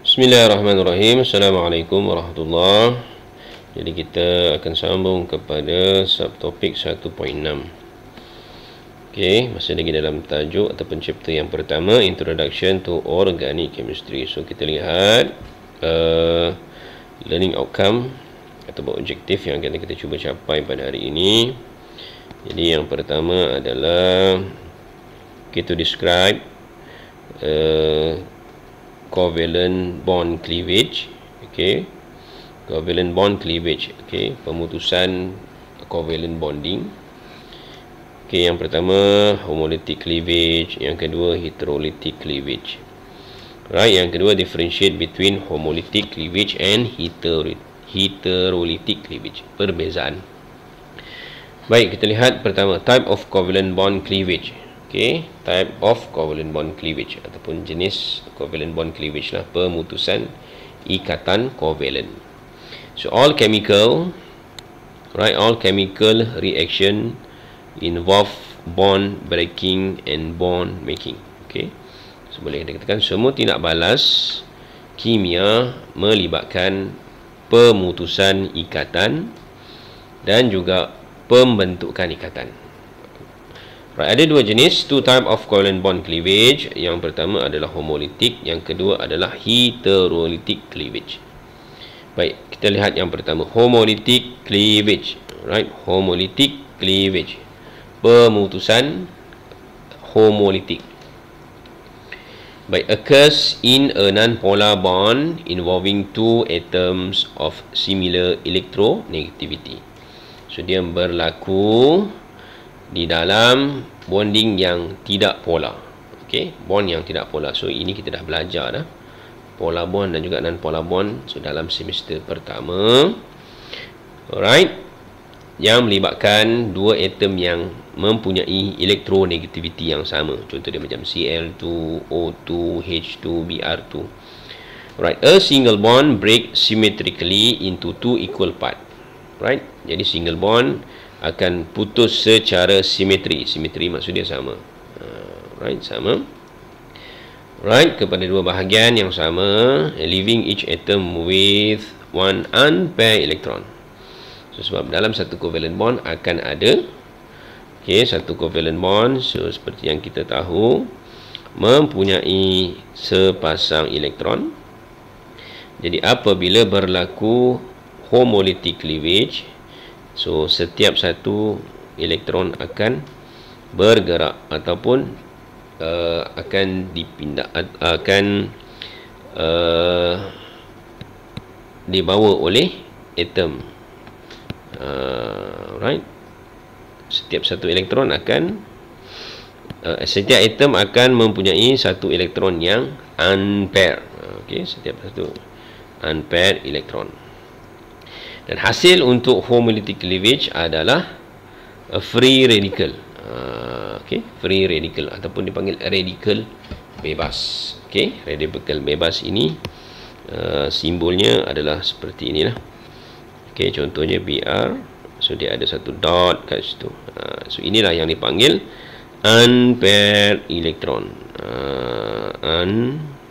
Bismillahirrahmanirrahim. Assalamualaikum warahmatullahi. Jadi kita akan sambung kepada subtopik 1.6. Okey, masih lagi dalam tajuk ataupun chapter yang pertama, Introduction to Organic Chemistry. So kita lihat learning outcome ataupun objektif yang akan kita cuba capai pada hari ini. Jadi yang pertama adalah kita describe covalent bond cleavage. Okey, covalent bond cleavage. Okey, pemutusan covalent bonding. Okey, yang pertama homolytic cleavage, yang kedua heterolytic cleavage. Right, yang kedua differentiate between homolytic cleavage and heterolytic cleavage. Perbezaan. Baik, kita lihat pertama type of covalent bond cleavage. Okay, type of covalent bond cleavage ataupun jenis covalent bond cleavage lah, pemutusan ikatan covalent. So all chemical reaction involve bond breaking and bond making. Okay, so boleh kita katakan semua tindak balas kimia melibatkan pemutusan ikatan dan juga pembentukan ikatan. Right, ada dua jenis, two type of covalent bond cleavage. Yang pertama adalah homolytic, yang kedua adalah heterolytic cleavage. Baik, kita lihat yang pertama, homolytic cleavage. Right, homolytic cleavage, pemutusan homolytic. Baik, occurs in a non-polar bond involving two atoms of similar electronegativity. So dia berlaku di dalam bonding yang tidak polar. Okey, bond yang tidak polar. So ini kita dah belajar dah, polar bond dan juga non polar bond, so dalam semester pertama. Alright, yang melibatkan dua atom yang mempunyai elektronegativity yang sama. Contoh dia macam Cl2, O2, H2, Br2. Right, a single bond break symmetrically into two equal part. Right, jadi single bond akan putus secara simetri. Simetri maksudnya sama. Right, sama. Right, kepada dua bahagian yang sama, leaving each atom with one unpaired electron. So sebab dalam satu covalent bond akan ada, okay, satu covalent bond, so seperti yang kita tahu, mempunyai sepasang elektron. Jadi apabila berlaku homolytic cleavage, so setiap satu elektron akan bergerak ataupun akan dipindah, akan dibawa oleh atom. Right, setiap satu elektron akan setiap atom akan mempunyai satu elektron yang unpaired. Okey, setiap satu unpaired elektron. Dan hasil untuk homolytic cleavage adalah free radical. Okey, free radical ataupun dipanggil radikal bebas. Okey, radikal bebas ini simbolnya adalah seperti inilah. Okey, contohnya Br. So dia ada satu dot kat situ. So inilah yang dipanggil unpaired electron. Unpaired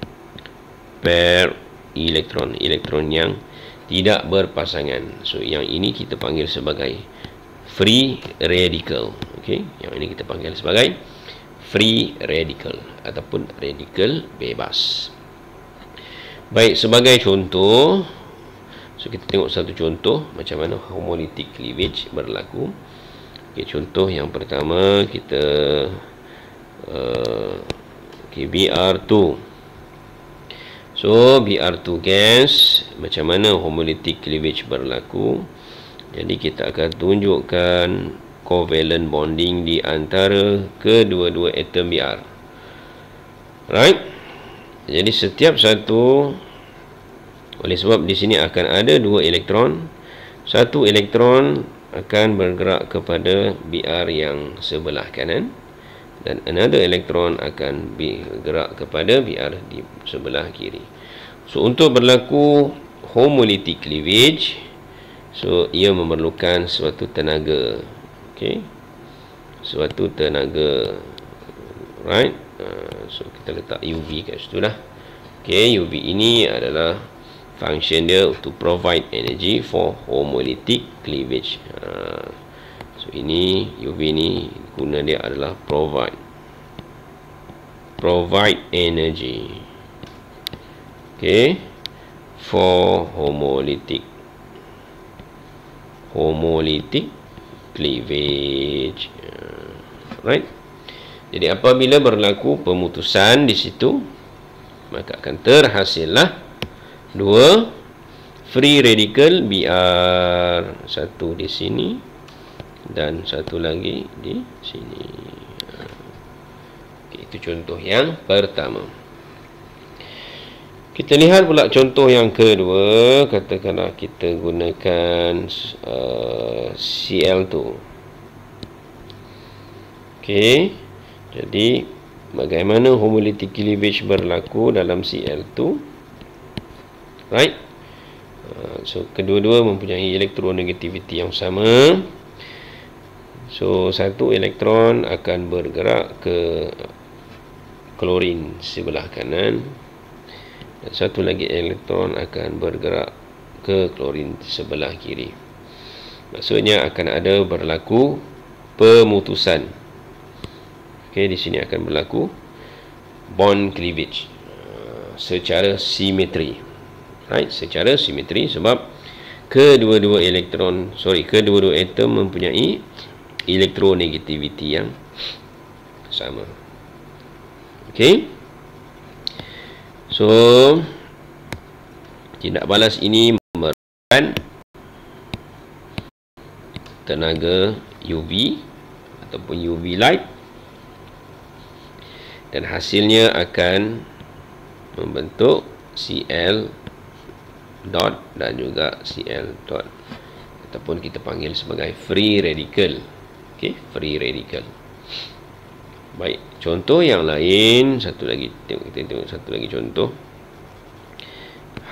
electron, elektron yang tidak berpasangan. So yang ini kita panggil sebagai free radical. Okey, yang ini kita panggil sebagai free radical ataupun radikal bebas. Baik, sebagai contoh, so kita tengok satu contoh macam mana homolytic cleavage berlaku. Okey, contoh yang pertama kita Br2. So Br2 gas, macam mana homolytic cleavage berlaku. Jadi kita akan tunjukkan covalent bonding di antara kedua-dua atom Br. Right, jadi setiap satu, oleh sebab di sini akan ada dua elektron, satu elektron akan bergerak kepada Br yang sebelah kanan dan another elektron akan bergerak kepada Br di sebelah kiri. So untuk berlaku homolytic cleavage, so ia memerlukan suatu tenaga. Okey, suatu tenaga. Right, so kita letak UV kat situ dah. Okay, UV ini adalah function dia to provide energy for homolytic cleavage. So ini UV ni guna dia adalah provide energy, okay, for homolytic cleavage. Right. Jadi apabila berlaku pemutusan di situ, maka akan terhasillah dua free radical Br, satu di sini dan satu lagi di sini. Okay, itu contoh yang pertama. Kita lihat pula contoh yang kedua. Katakanlah kita gunakan Cl2. Okay, jadi bagaimana homolytic cleavage berlaku dalam Cl2? Right. So kedua-dua mempunyai elektronegativity yang sama. So satu elektron akan bergerak ke klorin sebelah kanan dan satu lagi elektron akan bergerak ke klorin sebelah kiri. Maksudnya akan ada berlaku pemutusan. Okey, di sini akan berlaku bond cleavage secara simetri. Right, secara simetri sebab kedua-dua atom mempunyai elektronegativity yang sama. Okey. So tindak balas ini memerlukan tenaga UV ataupun UV light dan hasilnya akan membentuk Cl dot dan juga Cl dot ataupun kita panggil sebagai free radical. Okey, free radical. Baik, contoh yang lain, kita tengok satu lagi contoh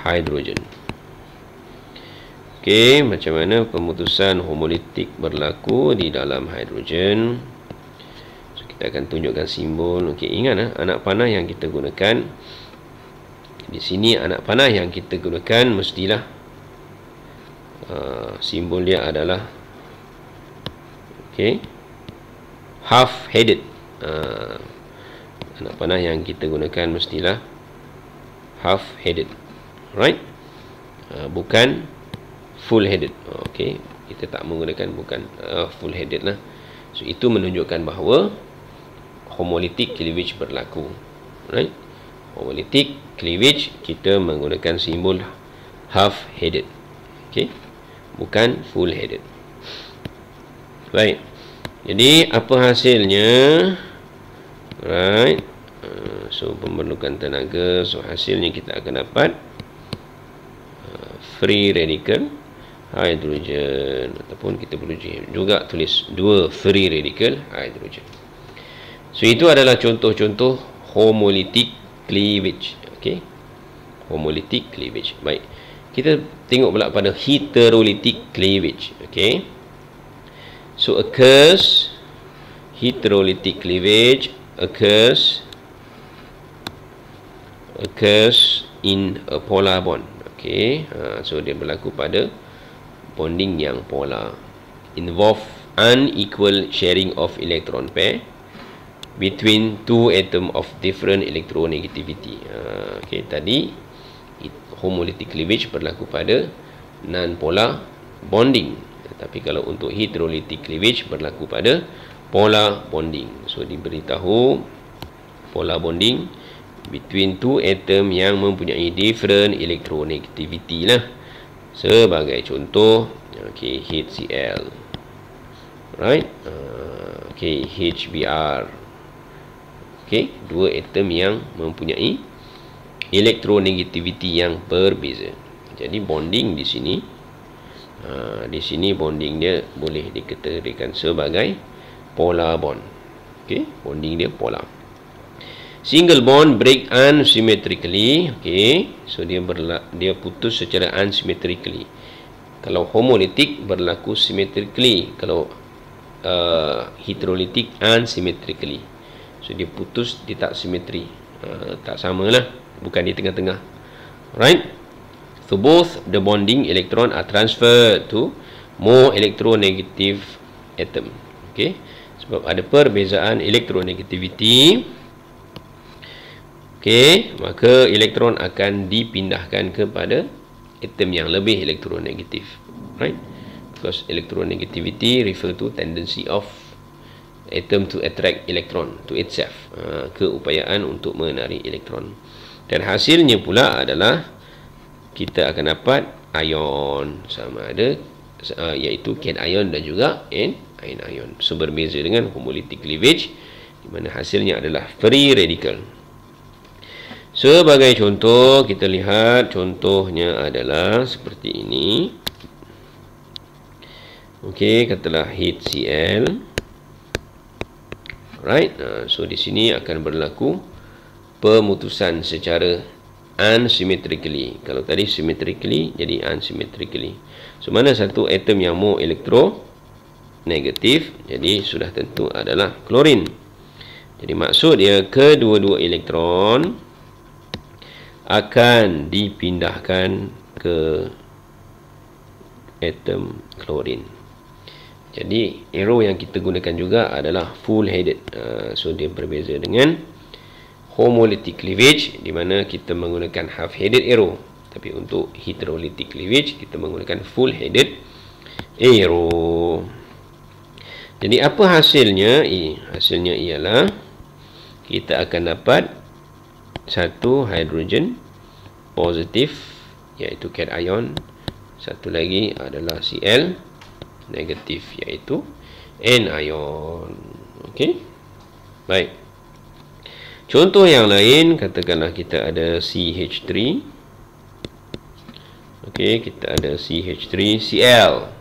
hidrogen. Okey, macam mana pemutusan homolytik berlaku di dalam hidrogen? So, kita akan tunjukkan simbol. Okey, ingat anak panah yang kita gunakan di sini, anak panah yang kita gunakan mestilah simbol dia adalah okey, half headed. Anak panah yang kita gunakan mestilah half headed, right? Bukan full headed. Okey, kita tak menggunakan bukan full headed lah. So itu menunjukkan bahawa homolytic cleavage berlaku, right? Homolytic cleavage kita menggunakan simbol half headed, okey, bukan full headed. Baik, jadi apa hasilnya? Right. So memerlukan tenaga. So hasilnya kita akan dapat free radical hydrogen, ataupun kita boleh juga tulis dua free radical hydrogen. So itu adalah contoh-contoh homolytic cleavage. Okay, homolytic cleavage. Baik, kita tengok pula pada heterolytic cleavage. Okay, so heterolytic cleavage occurs in a polar bond. Okay, so dia berlaku pada bonding yang polar, involve unequal sharing of electron pair between two atom of different electronegativity. Okay, tadi homolytic cleavage berlaku pada non-polar bonding, tapi kalau untuk heterolytic cleavage berlaku pada polar bonding. So diberitahu polar bonding between two atom yang mempunyai different electronegativity lah. Sebagai contoh, okay, HCl, right? Okay, HBr. Okay, dua atom yang mempunyai elektronegativity yang berbeza. Jadi bonding di sini bonding dia boleh dikategorikan sebagai polar bond. Okay, bonding dia polar. Single bond break unsymmetrically. Okay, so dia putus secara unsymmetrically. Kalau homolytic berlaku symmetrically, kalau heterolytic unsymmetrically. So dia putus, dia tak simetri, tak samalah. bukan di tengah-tengah. Right? So both the bonding electron are transferred to more electronegative atom. Okay? Sebab ada perbezaan elektronegativity. Okay, maka elektron akan dipindahkan kepada atom yang lebih elektronegatif. Right? Because electronegativity refer to tendency of atom to attract electron to itself, keupayaan untuk menarik elektron. Dan hasilnya pula adalah kita akan dapat ion, sama ada iaitu cation dan juga anion. So berbeza dengan homolytic cleavage di mana hasilnya adalah free radical. Sebagai contoh, kita lihat contohnya adalah seperti ini. Okey, katalah HCl. Right, so di sini akan berlaku pemutusan secara unsymmetrically. Kalau tadi symmetrically, jadi unsymmetrically. So mana satu atom yang more elektronegatif, jadi sudah tentu adalah klorin. Jadi maksud dia kedua-dua elektron akan dipindahkan ke atom klorin. Jadi arrow yang kita gunakan juga adalah full headed. So dia berbeza dengan homolytic cleavage di mana kita menggunakan half headed arrow. Tapi untuk heterolytic cleavage kita menggunakan full headed arrow. Jadi apa hasilnya? Hasilnya ialah kita akan dapat satu hidrogen positif iaitu cation, satu lagi adalah Cl negatif iaitu anion. Okey. Baik. Contoh yang lain, katakanlah kita ada CH3. Okey, kita ada CH3Cl.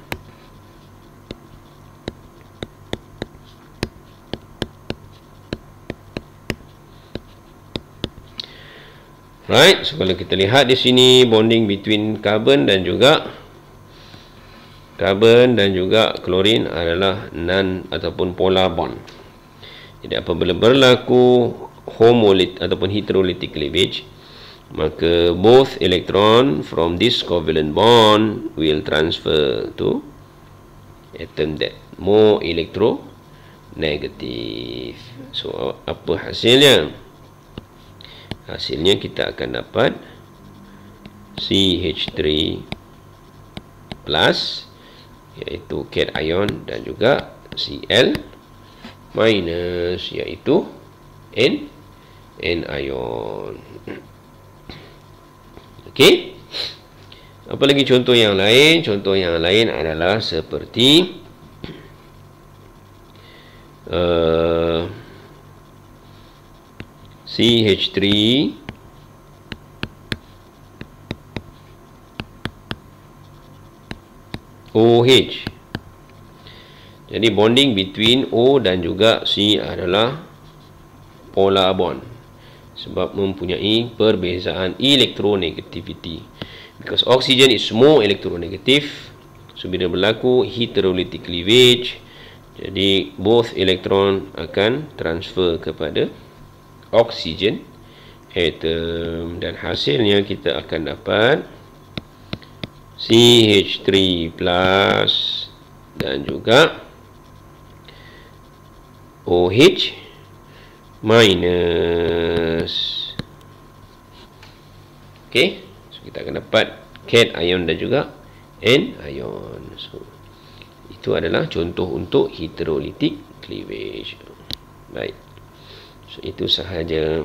Right, so kalau kita lihat di sini bonding between carbon dan juga klorin adalah non ataupun polar bond. Jadi apabila berlaku homolytic ataupun heterolytic cleavage, maka both electron from this covalent bond will transfer to atom that more electronegative. So apa hasilnya? Hasilnya kita akan dapat CH3 plus iaitu cation dan juga Cl minus iaitu anion. Okey. Apa lagi contoh yang lain? Contoh yang lain adalah seperti CH3 OH. Jadi bonding between O dan juga C adalah polar bond sebab mempunyai perbezaan electronegativity. Because oxygen is more electronegative, so bila berlaku heterolytic cleavage, jadi both electron akan transfer kepada oxygen atom dan hasilnya kita akan dapat CH3 plus dan juga OH minus. Okey, so kita akan dapat cation dan juga anion. So itu adalah contoh untuk heterolytic cleavage. Baik. So itu sahaja.